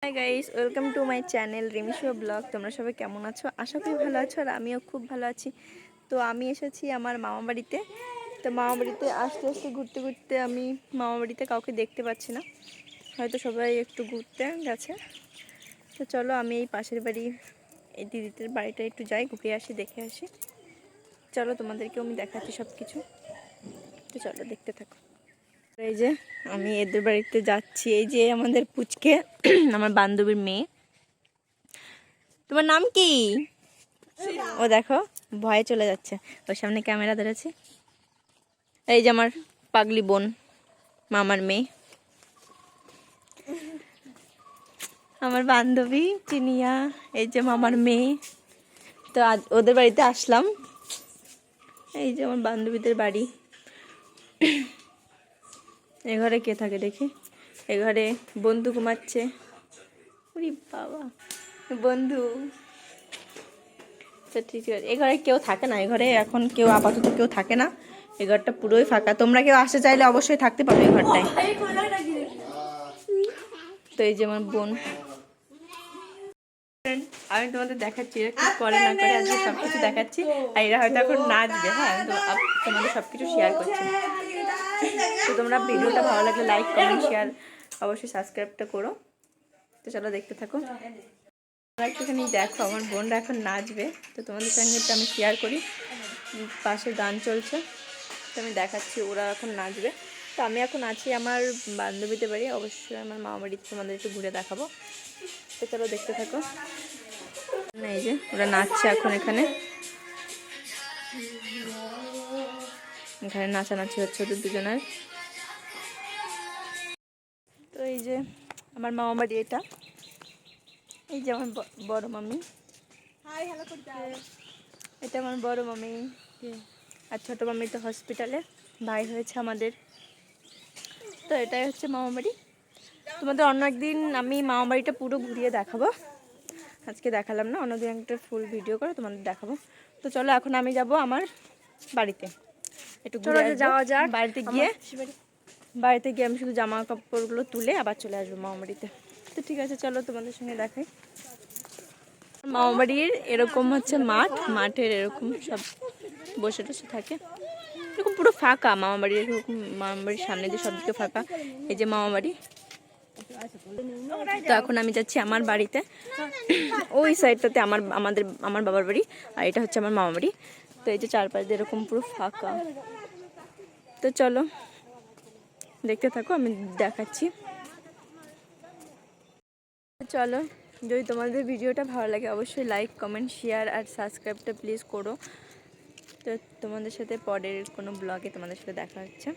High guys, welcome to my channel রিমিশো blog. তোমরা সবাই কেমন আছো? আশা করি ভালো আছো, আর আমিও খুব ভালো আছি। তো আমি এসেছি আমার মামা বাড়িতে। তো মামা বাড়িতে আস্তে আস্তে ঘুরতে ঘুরতে আমি মামা বাড়িতে কাউকে দেখতে পাচ্ছি না, হয়তো সবাই একটু ঘুরতে গেছে। তো চলো আমি এই পাশের বাড়ি এই দিদিদের বাড়িটা একটু যাই, ঘুরে আসি, দেখে আসি। চলো তোমাদেরকেও আমি দেখাচ্ছি সব কিছু। তো চলো দেখতে থাকো। এই যে আমি এদের বাড়িতে যাচ্ছি। এই যে আমাদের পুচকে আমার বান্ধবীর মেয়ে। তোমার নাম কি? ও দেখো ভয়ে চলে যাচ্ছে, ওর সামনে ক্যামেরা ধরেছি। এই যে আমার পাগলি বোন, মামার মেয়ে, আমার বান্ধবী চিনিয়া। এই যে মামার মেয়ে। তো আজ ওদের বাড়িতে আসলাম। এই যে আমার বান্ধবীদের বাড়ি। এ ঘরে কে থাকে দেখি? এ ঘরে বন্ধু ঘুমাচ্ছে। ওরে বাবা, বন্ধু। তো ঠিক আছে, এ ঘরে কেউ থাকে না, এ ঘরে এখন কেউ আপাতত কেউ থাকে না। এই ঘরটা পুরোই ফাঁকা। তোমরা কেউ আসতে চাইলে অবশ্যই থাকতে পারো এই ঘরটায়। তো এই যে আমার বোন, আমি তোমাদের দেখাচ্ছি এরা কি করে না করে, আজকে সবকিছু দেখাচ্ছি। আর এরা হয়তো এখন নাচবে। হ্যাঁ, তো তোমাদের সবকিছু শেয়ার করছি। তো তোমরা ভিডিওটা ভালো লাগলে লাইক, কমেন্ট, শেয়ার, অবশ্যই সাবস্ক্রাইবটা করো। তো চলো দেখতে থাকো। একটুখানি দেখো আমার বোনরা এখন নাচবে, তো তোমাদের সঙ্গে একটু আমি শেয়ার করি। পাশে গান চলছে, তো আমি দেখাচ্ছি ওরা এখন নাচবে। তো আমি এখন আছি আমার বান্ধবীদের বাড়ি, অবশ্যই আমার মামা বাড়িতে তোমাদের একটু ঘুরে দেখাবো। তো চলো দেখতে থাকো। না, এই যে ওরা নাচছে এখন এখানে এখানে নাচানাচি হচ্ছে ওদের দুজনের। তো এই যে আমার মামা বাড়ি এটা। এই যে আমার বড় মামি। এটা আমার বড় মামি, আর ছোট মামি তো হসপিটালে, ভাই হয়েছে আমাদের। তো এটাই হচ্ছে মামা বাড়ি। তোমাদের অন্য একদিন আমি মামা বাড়িটা পুরো ঘুরিয়ে দেখাবো, আজকে দেখালাম না, অন্যদিন একটা ফুল ভিডিও করে তোমাদের দেখাবো। তো চলো এখন আমি যাব আমার বাড়িতে, একটু ঘুরে যাওয়া যাক। বাড়িতে গিয়ে আমি শুধু জামা কাপড়গুলো তুলে আবার চলে আসবো মামা বাড়িতে। তো ঠিক আছে, চলো তোমাদের সঙ্গে দেখাই। মামা বাড়ির এরকম হচ্ছে মাঠের এরকম সব বসে টসে থাকে, এরকম পুরো ফাঁকা মামা বাড়ি। এরকম মামা বাড়ির সামনে দিয়ে সব দিকে ফাঁকা। এই যে মামা বাড়ি। তো এখন আমি যাচ্ছি আমার বাড়িতে। ওই সাইডটাতে আমার বাবার বাড়ি, আর এটা হচ্ছে আমার মামা বাড়ি। তো এই যে চারপাশ দিয়ে এরকম পুরো ফাঁকা। তো চলো দেখতে থাকো, আমি দেখাচ্ছি। চলো, যদি তোমাদের ভিডিওটা ভালো লাগে অবশ্যই লাইক, কমেন্ট, শেয়ার আর সাবস্ক্রাইবটা প্লিজ করো। তো তোমাদের সাথে পরের কোনো ব্লগে তোমাদের সাথে দেখা হচ্ছে।